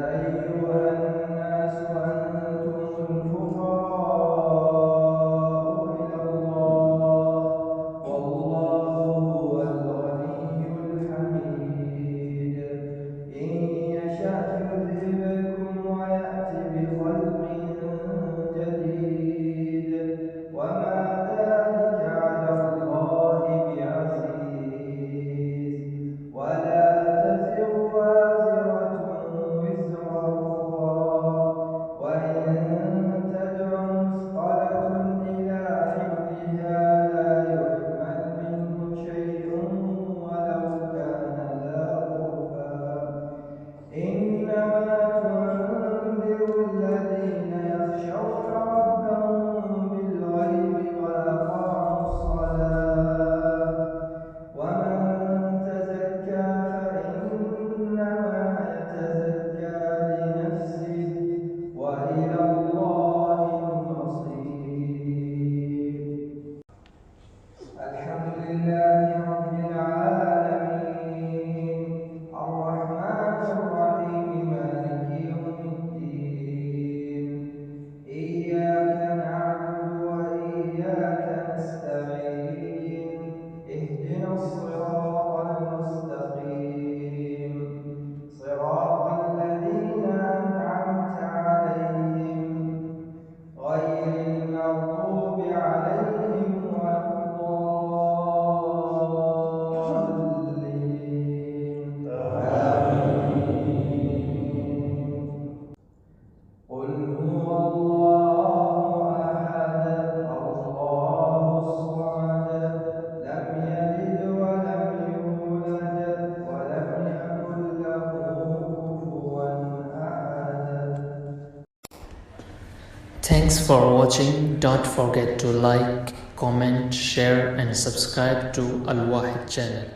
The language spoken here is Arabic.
أيها الناس أنتم الفقراء إلى الله والله هو الغني الحميد إن يشأ يذهبكم ويأتي بخلق جديد وما ذلك على الله بعزيز ولا تزر وازرة وزر أخرى وإن تدع مثقلة إلى حملها لا يحمل منه شيء ولو كان ذا قربى إنما تنذر الذين يخشون ربهم بالغيب وأقاموا الصلاة ومن تزكى فإنما يتزكى لنفسه وإلى الله المصير الحمد لله رب العالمين الرحمن الرحيم مالك يوم الدين إياك نعبد وإياك نستعين اهدنا الصراط المستقيم صراط الذين أنعمت عليهم غير المغضوب عليهم ولا الضالين آمين قل هو الله أحد الله الصمد لم يلد ولم يولد ولم يكن له كفوا أحد. Thanks for watching. Don't forget to like, comment, share and subscribe to Al Wahid channel.